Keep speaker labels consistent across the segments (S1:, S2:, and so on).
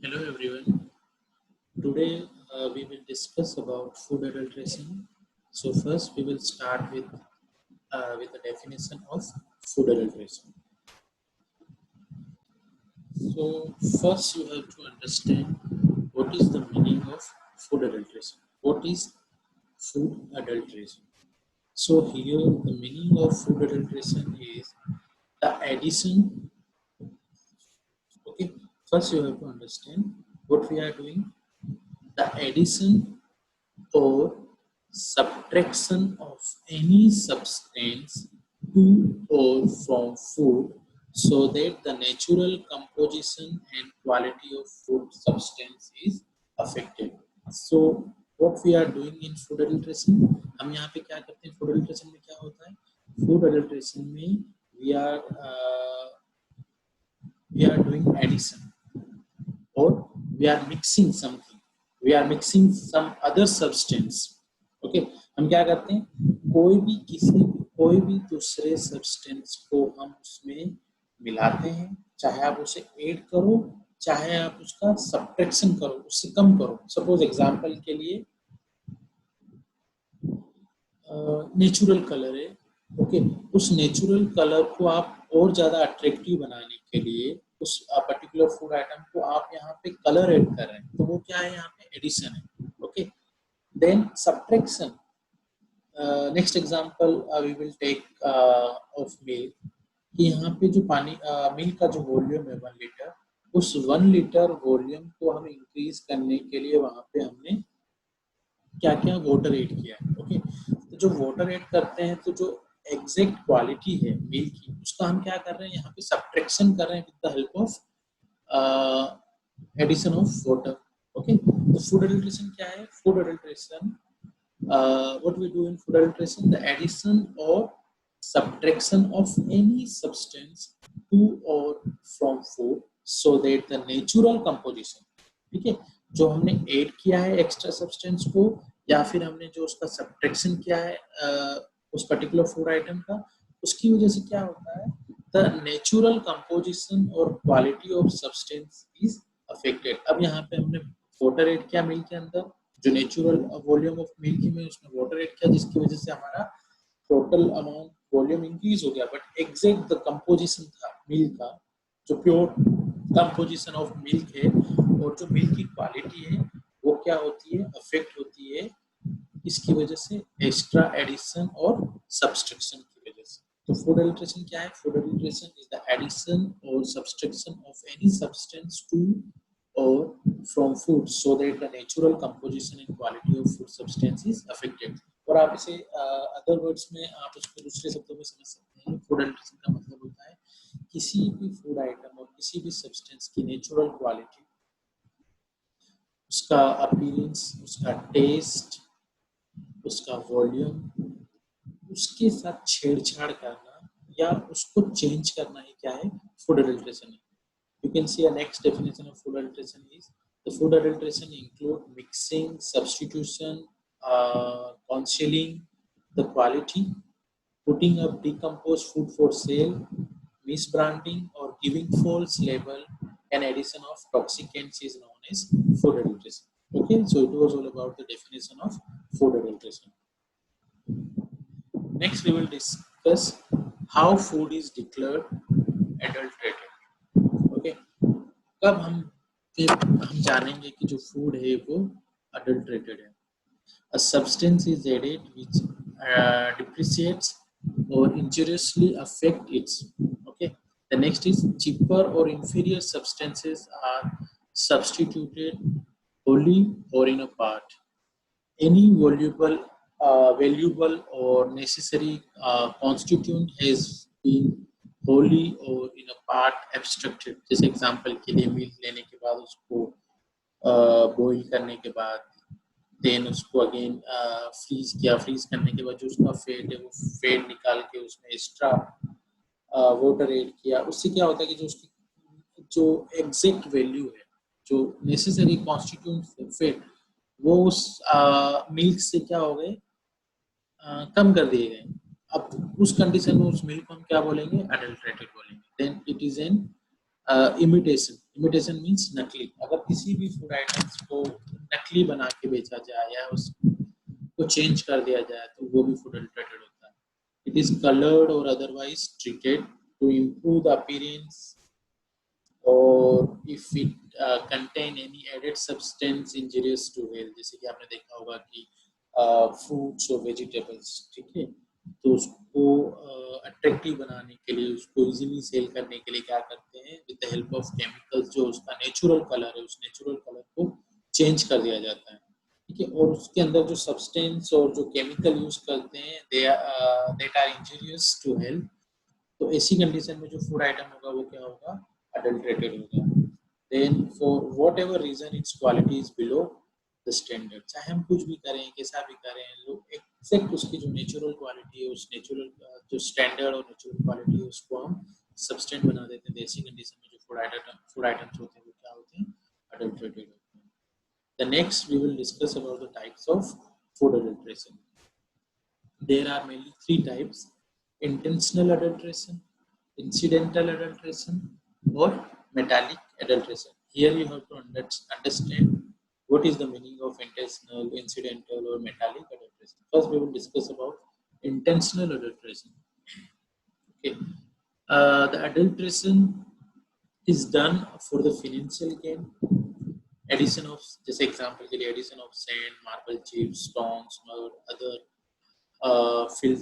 S1: Hello everyone. Today we will discuss about food adulteration. So first we will start with the definition of food adulteration. So first you have to understand what is the meaning of food adulteration. What is food adulteration? So here the meaning of food adulteration is the addition. Okay, first you have to understand what we are doing. The addition or subtraction of any substance to or from food so that the natural composition and quality of food substance is affected. So what we are doing in food adulteration, हम यहाँ पे क्या करते हैं? Food adulteration में क्या होता है? फूड adulteration में we are uh, we are doing addition or we are mixing something, we are mixing some other substance. Okay, हम क्या करते हैं? कोई भी दूसरे सब्सटेंस को हम उसमें मिलाते हैं, चाहे आप उसे ऐड करो चाहे आप उसका सब्ट्रैक्शन करो, उससे कम करो. सपोज एग्जांपल के लिए नेचुरल कलर है. ओके, उस नेचुरल कलर को आप और ज्यादा अट्रैक्टिव बनाने के लिए उस पर्टिकुलर फूड आइटम को आप यहाँ पे कलर ऐड कर रहे हैं, तो वो क्या है? यहाँ पे एडिशन है. Okay, then subtraction. Next example we will take of milk. कि यहाँ पे जो पानी मिल्क का जो वॉल्यूम है 1 लीटर, उस 1 लीटर वॉल्यूम को हम इंक्रीज करने के लिए वहां पे हमने क्या क्या वाटर ऐड किया है. ओके, तो जो वाटर ऐड करते हैं तो जो एग्जैक्ट क्वालिटी है मिल्क की उसका हम क्या कर रहे हैं? यहाँ पे सब्ट्रैक्शन कर रहे हैं with the help of addition of water. Okay, तो फूड एडल्ट्रेशन क्या है? Food adulteration, what we do in food adulteration, the addition or subtraction of any substance to or from food so that the natural composition. ठीक है, जो हमने add किया है extra substance को या फिर हमने जो उसका सब्ट्रैक्शन किया है उस पर्टिकुलर फूड आइटम का, उसकी वजह से क्या होता है? द नेचुरल कंपोजिशन और quality of substance is affected. अब यहाँ पे हमने वाटर ऐड किया मिल्क के अंदर, जो नेचुरल वॉल्यूम ऑफ मिल्क में उसमें वाटर ऐड किया, जिसकी वजह से हमारा टोटल अमाउंट वॉल्यूम इंक्रीज हो गया, बट एग्जैक्ट द कंपोजिशन था मिल्क का, जो प्योर कंपोजिशन ऑफ मिल्क है और जो मिल्क की क्वालिटी है वो क्या होती है? अफेक्ट होती है. इसकी वजह से एक्स्ट्रा एडिशन और सब्सट्रैक्शन की वजह से. तो फूड एडल्ट्रेशन क्या है? Food adulteration is the addition और subtraction of any substance to or from food so that the natural composition and quality of food substance is affected. और आप इसे अदर वर्ड्स में आप उसको दूसरे शब्दों में समझ सकते हैं. फूड एडल्ट्रेशन का मतलब होता है किसी भी फूड आइटम और किसी भी सब्सटेंस की नेचुरल क्वालिटी, उसका अपीयरेंस, उसका टेस्ट, उसका वॉल्यूम, उसके साथ छेड़छाड़ करना या उसको चेंज करना ही क्या है? फूड एडल्ट्रेशन है. You can see a next definition of food adulteration is the food adulteration include mixing, substitution, concealing the quality, putting up decomposed food for sale, misbranding or giving false label, and addition of toxicants is known as food adulteration. Okay, so it was all about the definition of food adulteration. Next, we will discuss how food is declared adulterated. Okay, कब हम जानेंगे कि जो food है वो adulterated है? A substance is added which depreciates or injuriously affect its. Okay, the next is cheaper or inferior substances are substituted wholly or in a part. Any valuable or necessary constituent has been wholly or in a part abstracted. जैसे example के लिए milk लेने के बाद उसको boil करने के बाद देन उसको अगेन फ्रीज किया, फ्रीज करने के बाद जो उसका फेट है वो फेट निकाल के उसमें एक्स्ट्रा वाटर ऐड किया. उससे क्या होता है कि जो उसकी जो एग्जैक्ट वैल्यू है, जो नेसेसरी कॉन्स्टिट्यूएंट फेट, वो उस मिल्क से क्या हो गए? कम कर दिए गए. अब उस कंडीशन में उस मिल्क को हम क्या बोलेंगे? अडल्ट्रेटेड बोलेंगे. Then it is an imitation. Imitation means नकली। अगर किसी भी फूड आइटम्स को नकली बना के बेचा जाए या उसको चेंज कर दिया जाए तो वो भी फूड अडल्ट्रेटेड होता है। इट इज कलर्ड और otherwise treated to improve the appearance, और if it contain any added substance injurious to health, जैसे कि आपने देखा होगा कि फ्रूट्स और वेजिटेबल्स, ठीक है, तो उसको अट्रैक्टिव बनाने के लिए, उसको इजीली सेल करने के लिए क्या करते हैं, with the help of chemicals, जो उसका नेचुरल कलर है उस नेचुरल कलर को चेंज कर दिया जाता है, ठीक है, और उसके अंदर जो सब्सटेंस और जो केमिकल यूज करते हैं that are injurious to health. तो ऐसी कंडीशन में जो फूड आइटम होगा वो क्या होगा, अडल्ट्रेटेड होगा। Then for whatever reason its quality is below the standard, चाहे हम कुछ भी करें, कैसा भी करें, लोग एक्सेप्ट उसकी जो नेचुरल क्वालिटी है, उस नेचुरल जो स्टैंडर्ड और नेचुरल क्वालिटी है उसको हम सब्सटेंट बना देते हैं। ऐसी कंडीशन में जो फूड आइटम्स होते हैं वो क्या होते हैं, अडल्ट्रेटेड होते हैं। The next we will discuss about the types of food adulteration. There are mainly three types: intentional adulteration, incidental adulteration, or metallic adulteration. Here you have to understand what is the meaning of intentional, incidental, or metallic adulteration. First, we will discuss about intentional adulteration. Okay, the adulteration is done for the financial gain. Addition of, जैसे example के लिए addition of sand, marble chips, stones और other fill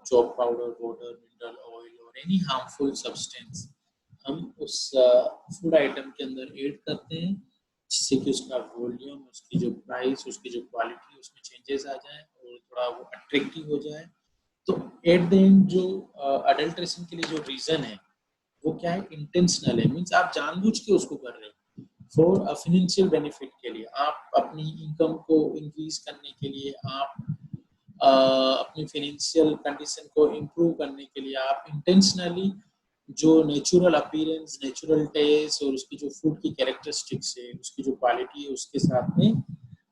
S1: chalk powder, water, mineral oil or any harmful substance हम उस food item के अंदर add करते हैं, जिससे कि उसका वॉल्यूम, उसकी जो प्राइस, उसकी जो क्वालिटी, उसमें चेंजेस आ जाए और थोड़ा वो अट्रैक्टिव हो जाए। तो एट द एंड जो अडल्ट्रेशन के लिए जो रीजन है वो क्या है, इंटेंशनल है, मीन्स आप जानबूझ के उसको कर रहे हो फॉर अ फाइनेंशियल बेनिफिट के लिए, आप अपनी इनकम को इंक्रीज करने के लिए, आप अपनी फाइनेंशियल कंडीशन को इम्प्रूव करने के लिए आप इंटेंशनली जो नेचुरल अपीयरेंस, नेचुरल टेस्ट और उसकी जो फूड की कैरेक्टरिस्टिक्स है, उसकी जो क्वालिटी है, उसके साथ में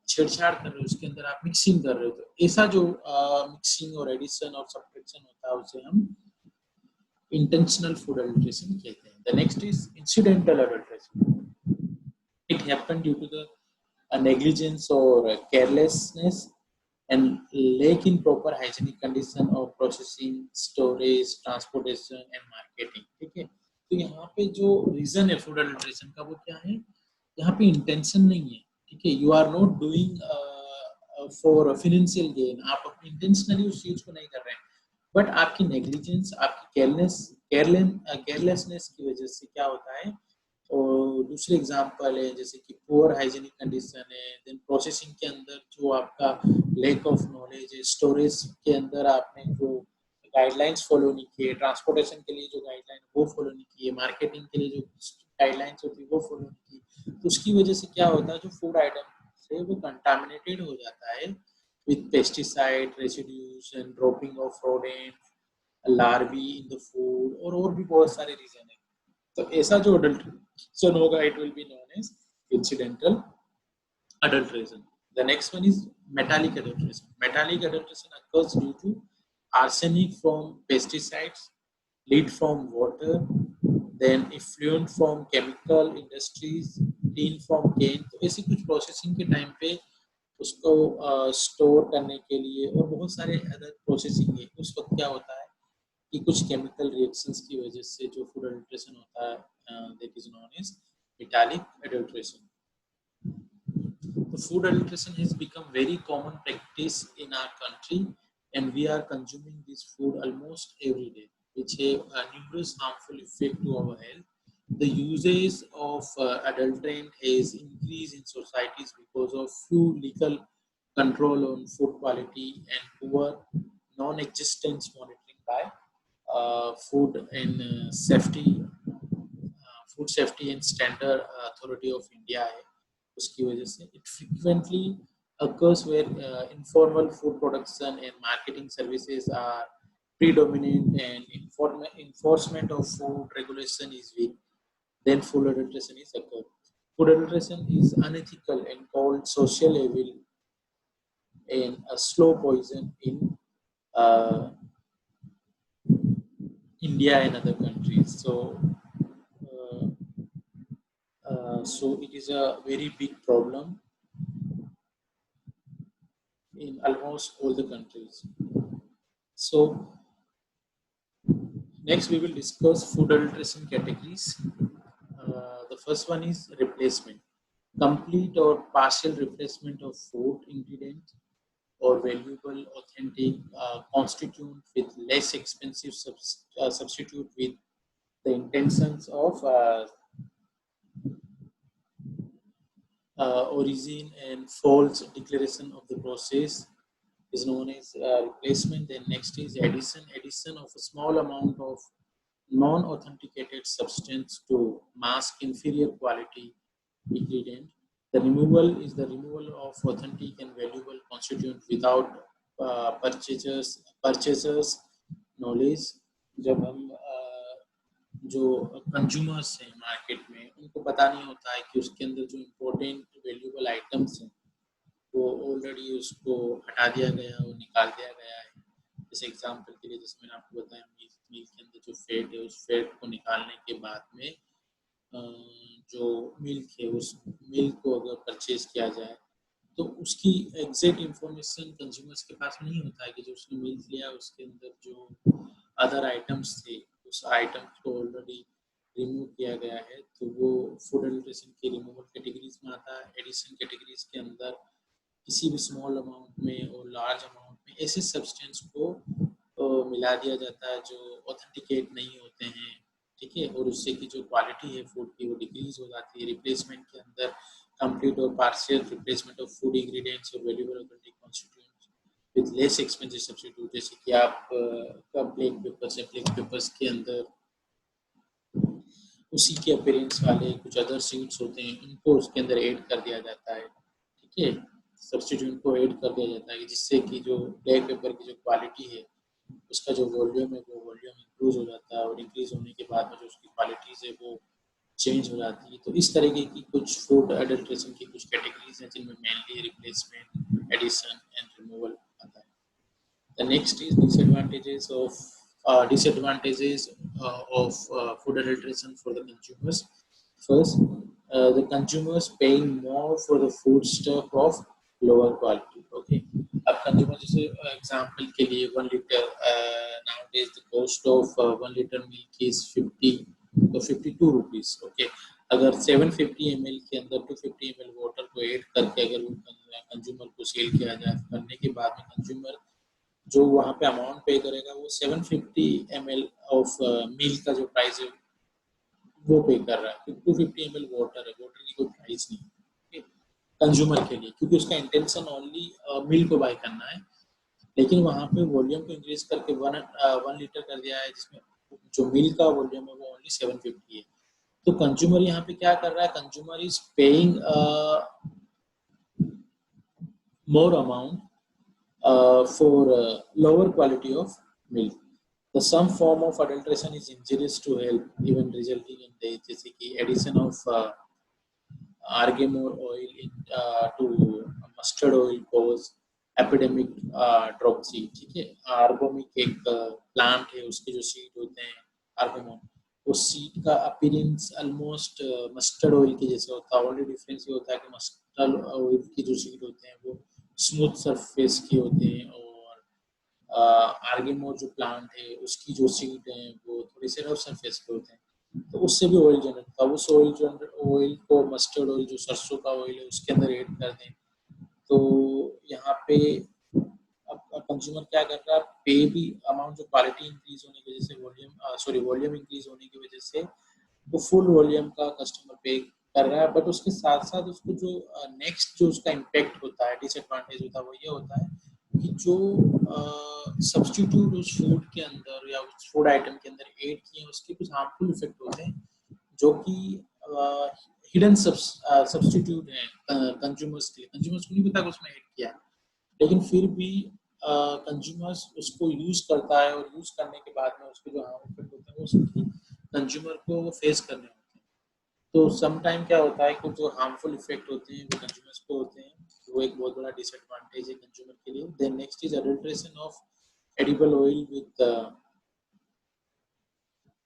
S1: छेड़छाड़ कर रहे हो, उसके अंदर आप मिक्सिंग कर रहे हो। तो ऐसा जो मिक्सिंग और एडिशन और सब्ट्रैक्शन होता है उसे हम intentional food adulteration कहते हैं। The next is incidental adulteration. It happened due to the negligence or carelessness and lack in proper hygienic condition of processing, storage, transportation and marketing. ठीक है, तो यहाँ पे जो रीजन है फूड अडल्ट्रेशन का वो क्या है, यहाँ पे इंटेंशन नहीं है, ठीक है, you are not doing for financial gain, आप अपनी इंटेंशनली उस चीज को नहीं कर रहे हैं, बट आपकी नेग्लिजेंस, आपकी केयरलेसनेस की वजह से क्या होता है। और दूसरे एग्जांपल है जैसे कि पुअर हाइजीनिक कंडीशन है, देन प्रोसेसिंग के अंदर जो आपका लैक ऑफ नॉलेज है, स्टोरेज के अंदर आपने जो गाइडलाइंस फॉलो नहीं किए, ट्रांसपोर्टेशन के लिए जो गाइडलाइन वो फॉलो नहीं किए, मार्केटिंग के लिए जो गाइडलाइंस होती है वो फॉलो नहीं की, तो उसकी वजह से क्या होता है, जो फूड आइटम से वो कंटामिनेटेड हो जाता है with pesticide residues and dropping of rodents, larvae in the food, और भी बहुत सारे रीजन है। तो ऐसा जो अडल्ट्रेशन होगा it will be known as incidental adulteration. The next one is metallic adulteration. Metallic adulteration occurs due to arsenic from pesticides, lead from water, then effluent from chemical industries, tin from cane। तो ऐसी कुछ processing के time पे उसको store करने के लिए और बहुत सारे अदर प्रोसेसिंग है, उस वक्त क्या होता है कि कुछ केमिकल रिएक्शंस की वजह से जो फूड अडल्ट्रेशन होता है, that is known as metallic adulteration. The food adulteration has become very common practice in our country and we are consuming this food almost every day, which have numerous harmful effect to our health. The usage of adulterant has increased in societies because of few legal control on food quality and poor non-existent monitoring by food safety and standard authority of India है, उसकी वजह से it frequently occurs where informal food production and marketing services are predominant and enforcement of food regulation is weak, then food adulteration is occurred. Food adulteration is unethical and called social evil and a slow poison in uh, India and other countries. So So it is a very big problem in almost all the countries. So next we will discuss food adulteration categories. The first one is replacement. Complete or partial replacement of food ingredient or valuable authentic constituent with less expensive substitute with the intentions of origin and false declaration of the process is known as replacement. Then next is addition. Addition of a small amount of non-authenticated substance to mask inferior quality ingredient. The removal is the removal of authentic and valuable constituent without purchasers knowledge. जब हम जो consumers हैं market में उनको पता नहीं होता है कि उसके अंदर जो इम्पोर्टेंट वैल्यूएबल आइटम्स हैं वो ऑलरेडी उसको हटा दिया गया, वो निकाल दिया गया है। जैसे एग्जांपल के लिए जैसे मैंने आपको बताया मिल्क के अंदर जो फैट है उस फैट को निकालने के बाद में जो मिल्क है उस मिल्क को अगर परचेज किया जाए तो उसकी एग्जैक्ट इंफॉर्मेशन कंज्यूमर्स के पास नहीं होता है कि जो उसने मिल्क लिया उसके अंदर जो अदर आइटम्स थे उस आइटम्स को ऑलरेडी रिमूव किया गया है, तो वो फूड एडल्ट्रेशन की रिमूवल कैटेगरीज में आता है। एडिशन कैटेगरीज के अंदर किसी भी स्मॉल अमाउंट में और लार्ज अमाउंट में ऐसे सब्सटेंस को मिला दिया जाता है जो ऑथेंटिकेट नहीं होते हैं, ठीक है, और उससे की जो क्वालिटी है फूड की वो डिक्रीज हो जाती है। रिप्लेसमेंट के अंदर कंप्लीट और partial replacement of food ingredients और valuable authentic constituents with less expensive substitute. जैसे कि आप ब्लैक पेपर्स है, ब्लैक पेपर्स के अंदर उसी के अपीयरेंस वाले कुछ अदर सीड्स होते हैं, उनको उसके अंदर ऐड कर दिया जाता है, ठीक है, सब्स्टिट्यूट को ऐड कर दिया जाता है जिससे कि जो ब्लैक पेपर की जो क्वालिटी है उसका जो वॉल्यूम है वो वॉल्यूम इंक्रीज हो जाता है और इंक्रीज होने के बाद में जो उसकी क्वालिटीज है वो चेंज हो जाती है। तो इस तरीके की कुछ फूड एडल्ट्रेशन की कुछ कैटेगरीज हैं जिनमें mainly replacement, addition and removal आता है। The next is disadvantages of food adulteration for the consumers. First, the consumers paying more for the food stuff of lower quality. Okay, अब consumer जैसे example के लिए 1 litre nowadays the cost of 1 liter milk is 50 तो 52 rupees. Okay, अगर 750 ml के अंदर 250 ml water को add करके अगर वो कंज्यूमर को सेल किया जाए, करने के बाद में कंज्यूमर जो वहाँ पे अमाउंट पे करेगा वो 750 ml ऑफ मिल्क का जो प्राइस है वो पे कर रहा है, 250 ml वाटर है, वाटर की कोई प्राइस नहीं है कंज्यूमर के लिए, क्योंकि उसका इंटेंशन ओनली मिल्क को बाय करना है। लेकिन वहाँ पे वॉल्यूम को इंक्रीज करके 1 लीटर कर दिया है जिसमें जो मिल्क का वॉल्यूम है वो ओनली 750 है। तो कंज्यूमर यहाँ पे क्या कर रहा है, consumer is paying more amount for lower quality of milk. Some form of adulteration is injurious to health, even resulting in death. जैसे कि addition of argemore oil to mustard oil cause epidemic dropsy, ठीक है। आर्गोमिक एक plant है, उसके जो seed होते हैं आर्गोमोन, उस सीड का अपीयरेंस ऑलमोस्ट मस्टर्ड ऑयल के जैसे होता है। ओनली डिफरेंस ये होता है कि मस्टर्ड ऑयल की जो सीड होते हैं वो स्मूथ सरफेस के होते हैं और आर्गेमोर जो प्लांट है उसकी जो सीड है वो थोड़ी से रफ सरफेस के होते हैं, तो उससे भी ऑयल जनरेट होता है। उस ऑयल को मस्टर्ड ऑयल जो सरसों का ऑयल है उसके अंदर ऐड कर दें, तो यहाँ पे अब कंज्यूमर क्या कर रहा है, पे भी अमाउंट जो क्वालिटी इंक्रीज होने की वजह से वॉल्यूम इंक्रीज होने की वजह से वो फुल वॉल्यूम का कस्टमर पे कर रहा है, बट उसके साथ साथ उसको जो नेक्स्ट जो उसका इम्पैक्ट होता है, डिसएडवांटेज होता है, वो ये होता है कि जो सब्स्टिट्यूट उस फूड के अंदर या उस फूड आइटम के अंदर ऐड किए उसके कुछ हार्मफुल इफेक्ट होते हैं जो कि हिडन सब्स्टिट्यूट है कंज्यूमर्स के लिए। कंज्यूमर्स को नहीं पता कि उसमें ऐड किया है, लेकिन फिर भी कंज्यूमर्स उसको यूज करता है और यूज करने के बाद में उसके जो हार्म इफेक्ट होते हैं वो उसकी कंज्यूमर को फेस करने होते हैं। तो सम टाइम क्या होता है कि जो हार्मफुल इफेक्ट होते हैं वो कंज्यूमर्स को होते हैं, वो एक बहुत बड़ा डिसएडवांटेज है कंज्यूमर के लिए। Then next is adulteration of edible oil with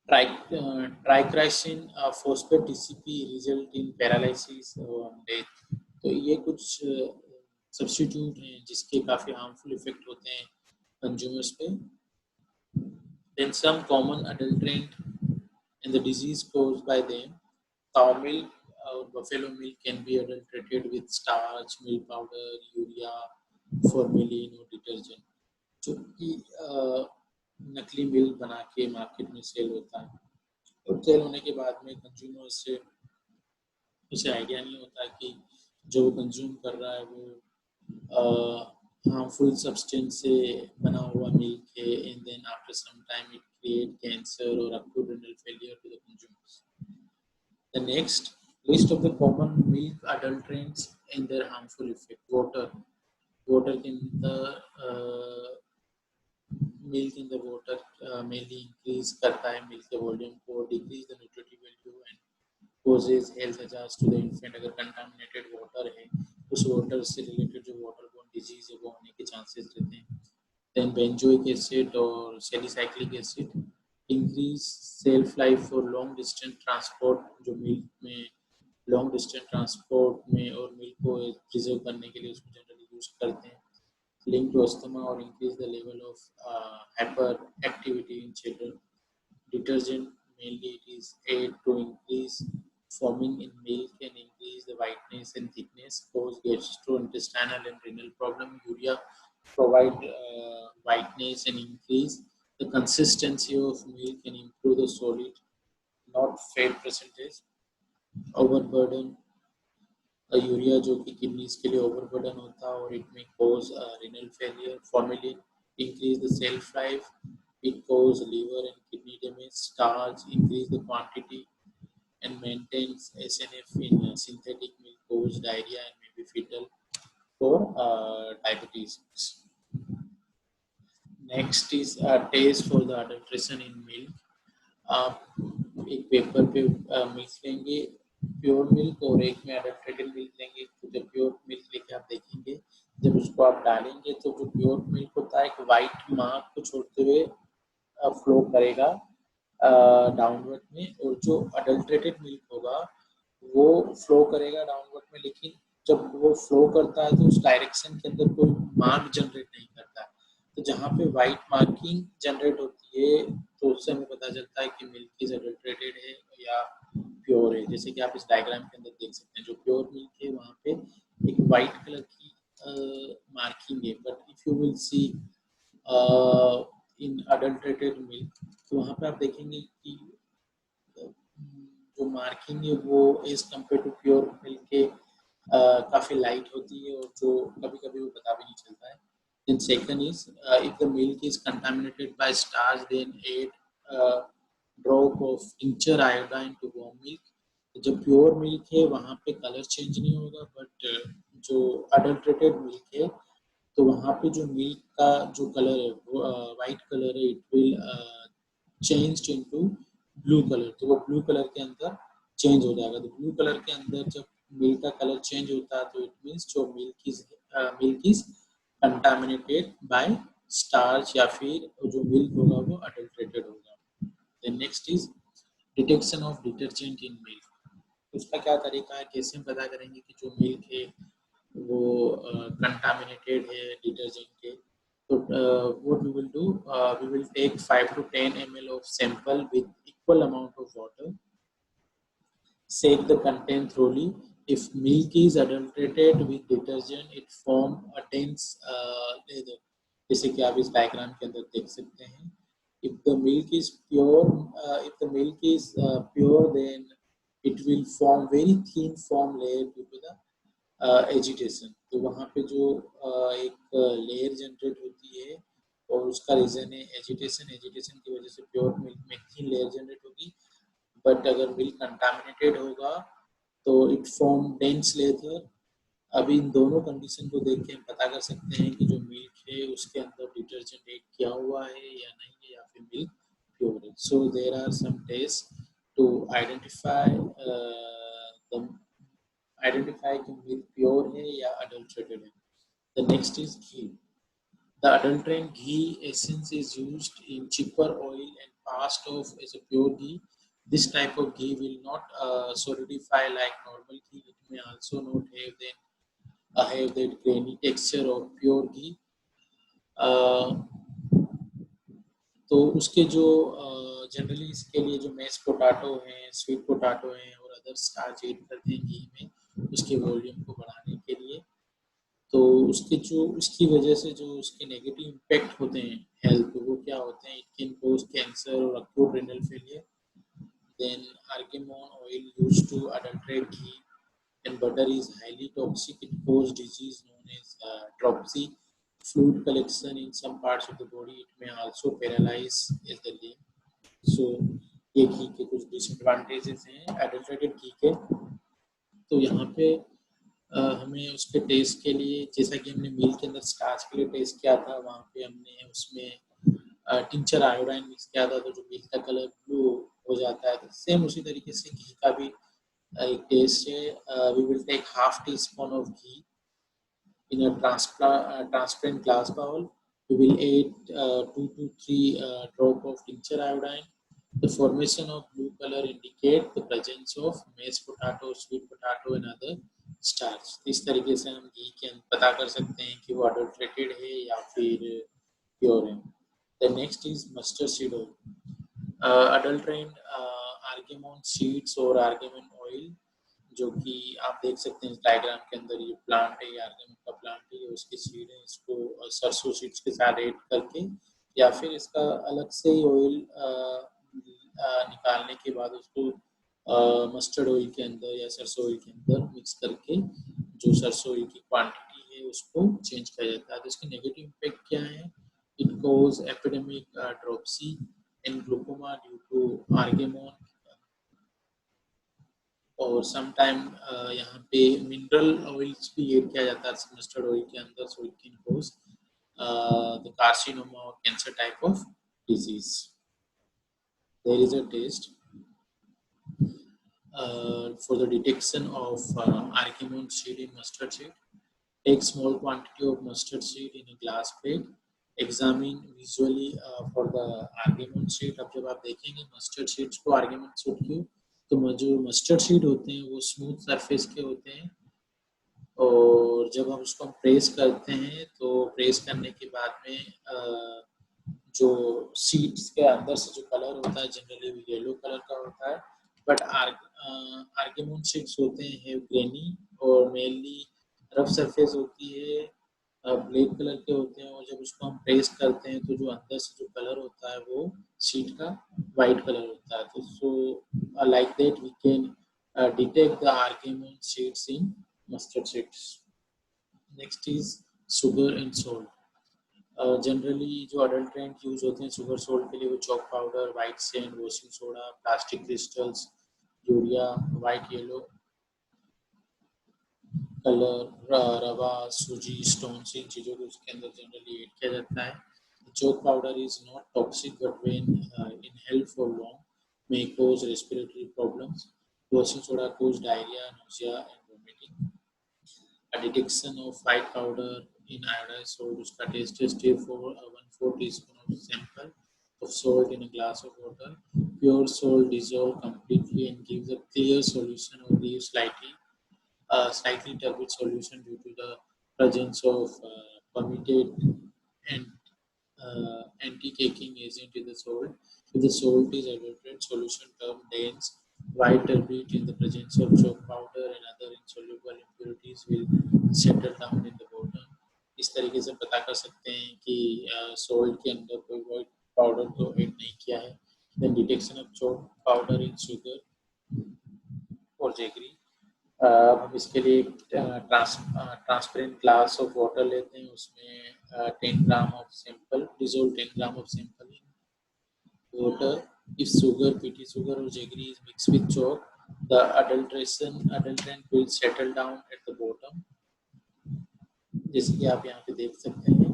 S1: tricresyl phosphate TCP result in paralysis और death। तो ये कुछ सब्स्टिट्यूट हैं जिसके काफ़ी हार्मफुल इफेक्ट होते हैं कंज्यूमर्स पे। Then some common adulterant and the disease caused by them. Cow milk or buffalo milk can be adulterated with starch, milk powder, urea, formalin or detergent, जो कि नकली मिल्क बना के मार्केट में cell होता है। और सेल होने के बाद में कंज्यूमर से उसे आइडिया नहीं होता कि जो वो कंज्यूम कर रहा है वो harmful substance से बना हुआ मिल्क है, and then after some time it create cancer or acute renal failure to the consumers. The next list of the common milk adulterants and their harmful effect. Water के अंदर milk in the water mainly increase करता है milk के volume को, decrease the nutritive value and causes health hazards to the infant। अगर contaminated water है उस water से related जो waterborne disease है वो होने के chances रहते हैं। Then benzoic acid और salicylic acid increase shelf life for long distance transport, जो milk में long distance transport में और milk को preserve करने के लिए उसको generally use करते हैं। Linked to asthma or increase the level of hyperactivity in children। Detergent mainly it is aid to increase foaming in milk and increase the whiteness and thickness, cause gastrointestinal and renal problem। Urea provide whiteness and increase the consistency of milk and improve the solid, not fat percentage। Overburden urea जो कि kidneys के लिए overburden होता है और it में cause renal failure। Formalin increase the shelf life, it cause liver and kidney damage। Starch increase the quantity and maintains SNF in synthetic milk, cause diarrhea and maybe fetal for diabetes। Next is taste for the adulteration in milk। आप एक paper पे milk लेंगे pure milk और एक में adulterated milk लेंगे। तो जब प्योर मिल्क लेके आप देखेंगे, जब उसको आप डालेंगे तो जो प्योर मिल्क होता है एक वाइट मार्क को छोड़ते हुए फ्लो करेगा डाउनवर्ड में, और जो अडल्ट्रेटेड मिल्क होगा वो फ्लो करेगा डाउनवर्ड में, लेकिन जब वो फ्लो करता है तो उस डायरेक्शन के अंदर कोई मार्क जनरेट नहीं करता। तो जहाँ पे वाइट मार्किंग जनरेट होती है तो उससे हमें पता चलता है कि मिल्क इज अडल्ट्रेटेड है या प्योर है। जैसे कि आप इस डायग्राम के अंदर देख सकते हैं, जो प्योर मिल्क है वहाँ पे एक वाइट कलर की मार्किंग है, but if you will see in adulterated milk तो वहाँ पे आप देखेंगे कि जो मार्किंग है वो as compare to pure milk के काफ़ी लाइट होती है और जो कभी-कभी वो पता भी नहीं चलता है। Then second is if the milk is contaminated by starch, then add drop of tincture iodine to warm milk। जो प्योर मिल्क है वहाँ पे कलर चेंज नहीं होगा, बट जो अडल्ट्रेटेड मिल्क है तो वहाँ पे जो मिल्क का जो कलर है वो वाइट कलर है, it will change into blue colour. तो वो ब्लू कलर के अंदर चेंज हो जाएगा। तो ब्लू कलर के अंदर जब मिल्क का कलर चेंज होता है तो इट मीन्स जो milk is contaminated by starch या फिर जो मिल्क होगा वो अडल्ट्रेटेड होगा। Then next is detection of detergent in milk. उसका क्या तरीका है, कैसे हम पता करेंगे कि जो मिल्क है वो कंटामिनेटेड है डिटर्जेंट के। तो what we will do, we will take 5 to 10 ml of sample with equal amount of water, shake the content thoroughly। If milk is adulterated with detergent, it form a dense lather, जैसे कि आप इस diagram के अंदर देख सकते हैं। If the milk is pure, then it will form very thin foam layer due to the agitation. तो वहाँ पे जो एक लेयर जनरेट होती है और उसका रीज़न है एजिटेशन। एजिटेशन की वजह से प्योर मिल्क में थिन लेयर जनरेट होगी, बट अगर मिल्क कंटामिनेटेड होगा तो इट फॉर्म डेंस लेयर। अभी इन दोनों कंडीशन को देख के हम पता कर सकते हैं कि जो मिल्क है उसके अंदर डिटर्जेंट ऐड किया हुआ है या नहीं है, या फिर मिल्क प्योर है। So there are some test to identify कि मिल्क प्योर है या अडल्ट्रेटेड है। The next is ghee. The adulterant ghee essence is used in cheaper oil and passed off as a pure ghee. This type of ghee will not solidify like normal ghee. It may also not have that grainy texture of pure ghee. तो उसके जो generally इसके लिए जो mash potato हैं, sweet potato हैं और other starch add करते हैं घी में उसके वॉल्यूम को बढ़ाने के लिए। तो उसकी वजह से जो उसके नेगेटिव इम्पैक्ट होते हैं हेल्थ पे वो क्या होते हैं, इट कैन कॉज कैंसर और acute renal failure. Then argemone oil used to adulterate ghee and butter is highly toxic. It causes disease known as dropsy, fluid collection in some parts of the body. It may also paralyze as the limb. So ये घी के कुछ disadvantages हैं adulterated घी के। तो यहाँ पे हमें उसके टेस्ट के लिए, जैसा कि हमने मिल्क के अंदर स्टार्च के लिए टेस्ट किया था, वहाँ पे हमने उसमें टिंचर आयोडाइन मिक्स किया था, तो जो मिल्क का कलर ब्लू हो जाता है। तो सेम उसी तरीके से घी का भी एक टेस्ट है। We will take half teaspoon of ghee in a transparent glass bowl. We will add 2 to 3 drop of tincture iodine. The formation of blue color indicate the presence of mashed potato, sweet potato and other starch. इस तरीके से हम घी के पता कर सकते हैं कि वो adulterated है या फिर pure है। The next is mustard seed oil. Adulterated argemone seeds और argemone oil, जो कि आप देख सकते हैं इस डायग्राम के अंदर, ये प्लांट है, ये आर्गेमन का प्लांट है, उसकी सीड है, इसको सरसों सीड्स के साथ ऐड करके या फिर इसका अलग से ही ऑयल निकालने के बाद उसको मस्टर्ड ऑयल के अंदर या सरसों ऑयल के अंदर मिक्स करके जो सरसों ऑयल की क्वांटिटी है उसको चेंज किया जाता है। तो इसके नेगेटिव इम्पैक्ट क्या है? It cause epidemic dropsy and glaucoma due to argemone, और समटाइम यहाँ पे मिनरल ऑयल्स भी ऐड किया जाता है मस्टर्ड ऑयल के अंदर, so it can cause the carcinoma और cancer type of disease. There is a test for the detection of argemone seed in mustard seed. Take small quantity of mustard seed in a glass plate. Examine visually for the argemone seed. अब जब आप देखेंगे mustard seeds को argemone seed की, तो जो mustard seed होते हैं वो स्मूथ सरफेस के होते हैं, और जब हम उसको प्रेस करते हैं तो प्रेस करने के बाद में जो सीड्स के अंदर से जो कलर होता है जनरली येलो कलर का होता है, बट आर्गेमोन सीड्स होते हैं ग्रेनी और मेनली रफ सरफेस होती है, ब्लैक कलर के होते हैं, और जब उसको हम प्रेस करते हैं तो जो अंदर से जो कलर होता है वो सीड का वाइट कलर होता है। तो so like that we can detect the argemone seeds in mustard seeds. Next is sugar and salt. Generally जो अडल्ट्रेंट यूज होते हैं शुगर सोल्ट के लिए वो chalk powder, white sand, washing soda, plastic crystals, urea, white yellow colour, rava, suji, stones, इन चीज़ों को उसके अंदर जनरली ऐड किया जाता है। Chalk powder is not toxic but when inhaled for long may cause respiratory problems. Washing soda cause diarrhea, nausea and vomiting. A detection of white powder in iodized salt, उसका test है for 1/4 teaspoon of sample of salt in a glass of water. Pure salt dissolve completely and gives a clear solution or leaves slightly turbid solution due to the presence of permitted and anti-caking agent in the salt. If the salt is adulterated, solution termed dense, white turbid in the presence of chalk powder and other insoluble impurities will settle down in the bottom. इस तरीके से पता कर सकते हैं कि salt के अंदर कोई वाइट पाउडर तो ऐड नहीं किया है। Then detection of chalk powder in sugar और जैगरी। अब हम इसके लिए ट्रांसपेरेंट ग्लास ऑफ वाटर लेते हैं, उसमें 10 gram of sample dissolve 10 gram of sample in water. If sugar, PT sugar और jaggery is mix with chalk, the adulterant will settle down at the bottom, जैसे कि आप यहाँ पे देख सकते हैं।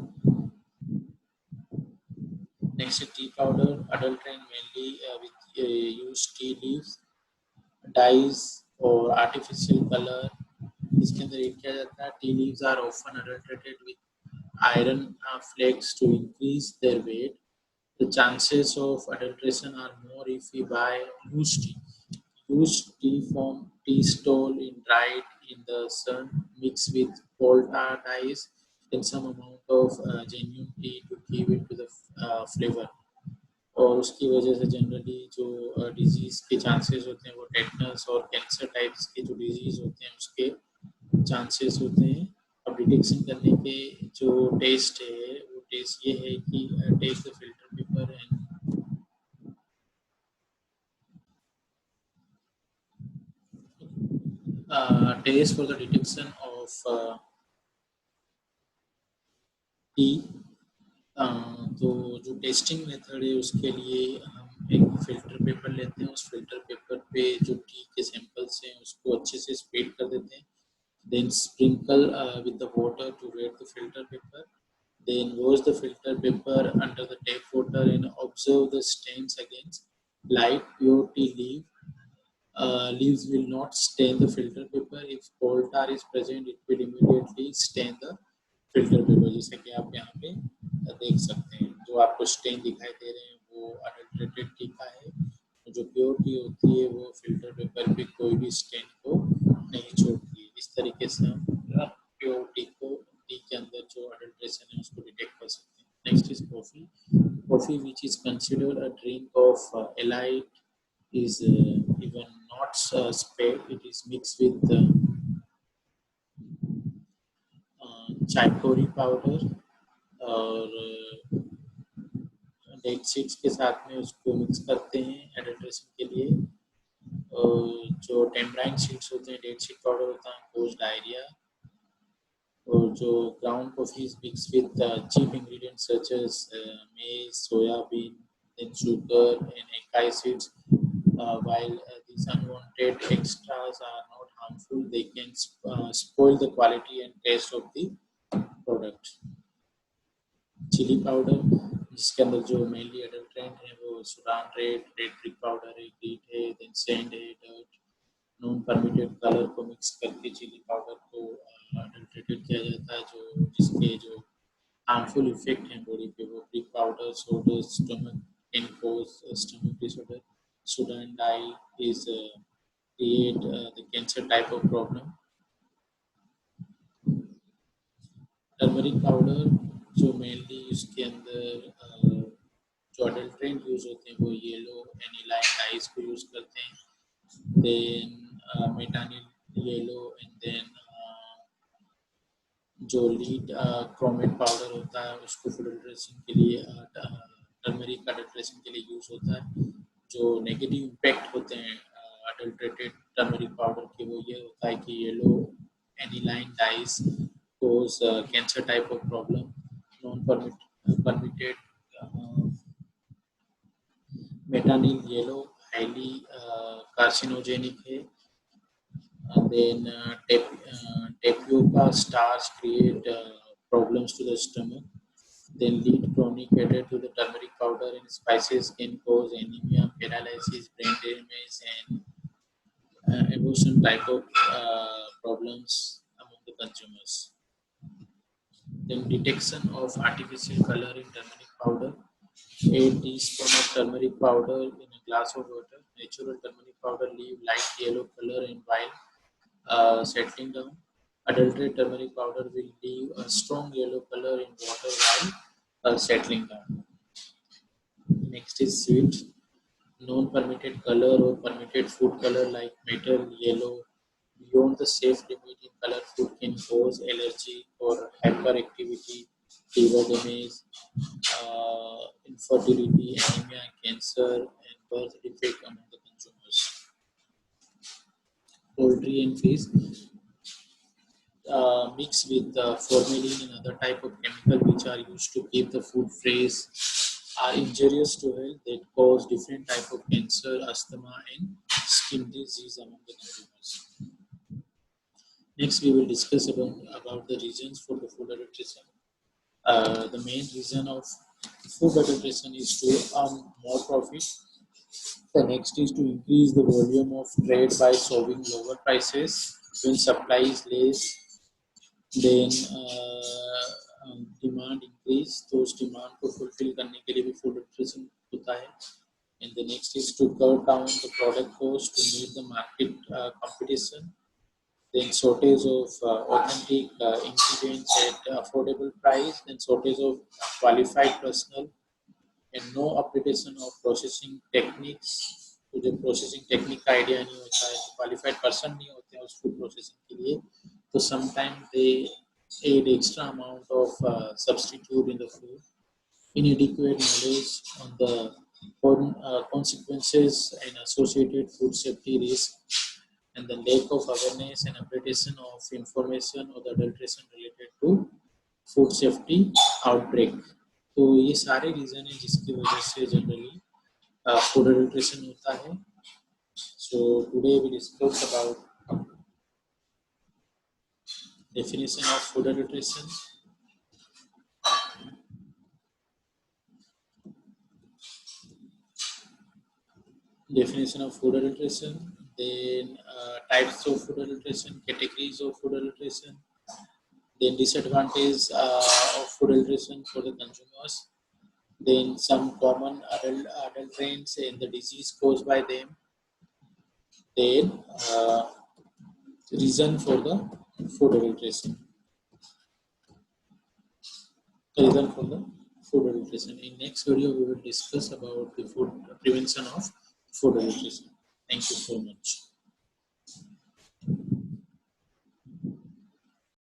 S1: Next tea powder. adulterant mainly with use tea leaves, dyes और आर्टिफिशियल कलर इसके अंदर ऐड किया जाता है। Tea leaves are often adulterated with iron flakes to increase their weight. The chances of adulteration are more if we buy used tea. Used tea from tea stall in dried in the sun, mixed with coal tar dyes, then some amount of genuine tea to give it to the flavor. और उसकी वजह से generally जो disease के chances होते हैं वो tetanus और कैंसर टाइप्स के जो डिजीज़ होते हैं उसके चांसेस होते हैं। अब डिटेक्शन करने के जो टेस्ट है वो टेस्ट ये है कि take the filter paper and taste for the detection of tea। तो जो टेस्टिंग मेथड है उसके लिए हम एक फिल्टर पेपर लेते हैं, उस फिल्टर पेपर पे जो टी के सैंपल्स हैं उसको अच्छे से स्प्रेड कर देते हैं, then sprinkle with the water to wet the filter paper, then wash the filter paper under the tap water and observe the stains against light pure tea leaf. Leaves will not stain the filter paper. If coal tar is present, it will immediately stain the filter paper। जैसे कि आप यहाँ पे देख सकते हैं, जो आपको स्टेन दिखाई दे रहे हैं वो अडल्ट्रेटेड टी का है। जो प्योर टी होती है वो फिल्टर पेपर पे कोई भी स्टेन को नहीं छोड़ती है। इस तरीके से हम प्योर टी को टी के अंदर जो अडल्ट्रेशन है उसको डिटेक्ट कर सकते हैं। Next is coffee. Coffee which is considered a drink of elite is even not spared. It is mixed with chicory powder और डेट सीड्स के साथ में उसको मिक्स करते हैं एडल्ट्रेशन के लिए। जो टेम्पराइन सीड्स होते हैं, डेट सीड पाउडर होता है, पोस्ट डायरिया। और जो ground coffee is mix with cheap ingredients such as maize, soybean, then sugar and acai seeds. While these unwanted extras are not harmful, they can spoil the quality and taste of the product। Chilli powder, जिसके अंदर जो mainly adulterant है वो Sudan red, red brick powder है, grit है, then sand है, dirt, non permitted colour को मिक्स करके चिली पाउडर को अडल्ट्रेटेड किया जाता है, जो जिसके जो हार्मफुल इफेक्ट हैं बॉडी पे। वो brick powder, soda, stomach can cause stomach disorder. Sudan dye is create the cancer type of problem। Turmeric powder जो मेनली उसके अंदर जो अडल्ट्रेंट यूज होते हैं वो येलो एनिलाइन डाइज को यूज करते हैं, then metanil yellow and then जो लीड क्रोमेट पाउडर होता है उसको फूड अडल्ट्रेशन के लिए टर्मरिक अडल्ट्रेशन के लिए यूज होता है। जो नेगेटिव इम्पैक्ट होते हैं अडल्ट्रेटेड टर्मरिक पाउडर के वो ये होता है कि yellow aniline dyes cause cancer type of problem. Non permitted metanil yellow highly carcinogenic है। then tapioca starch create problems to the stomach। Then lead chronic added to the turmeric powder and spices can cause anemia, paralysis, brain damage, and abortion type of problems among the consumers। Then detection of artificial color in turmeric powder. A teaspoon of turmeric powder in a glass of water. Natural turmeric powder leave light yellow color and while settling down. Adulterated turmeric powder will leave a strong yellow color in water while settling down। Next is sweet. Non-permitted color or permitted food color like metal yellow beyond the safe limit in color food can cause allergy or hyperactivity, liver damage, infertility, anemia, cancer, and birth defect among the consumers। Poultry and fish mixed with formalin and other type of chemical which are used to keep the food fresh are injurious to health that cause different type of cancer, asthma, and skin disease among the consumers। Next, we will discuss about the reasons for the food adulteration। The main reason of food adulteration is to earn more profit। The next is to increase the volume of trade by showing lower prices when supply is less। Then demand increase, तो उस demand को fulfil करने के लिए भी food nutrition होता है. And the next is to cut down the product cost to meet the market competition. Then shortage of authentic ingredients at affordable price. Then shortage of qualified personnel and no updatation of processing techniques. तो जो processing technique का idea नहीं होता है, तो qualified person नहीं होते हैं उस फूड प्रोसेसिंग के लिए, तो sometime they add extra amount of substitute in the food. Inadequate knowledge on the consequences and associated food safety risk, and the lack of awareness and updatation of information or the adulteration related to food safety outbreak. तो ये सारे reason है जिसकी वजह से generally food adulteration होता है. So today we discuss about definition of food adulteration. Definition of food adulteration, then types of food adulteration, categories of food adulteration, then disadvantage of food adulteration for the consumers, then some common adulterants and the disease caused by them, then reason for the food adulteration. Reason for the food adulteration. In next video, we will discuss about the food prevention of food adulteration. Thank you so much.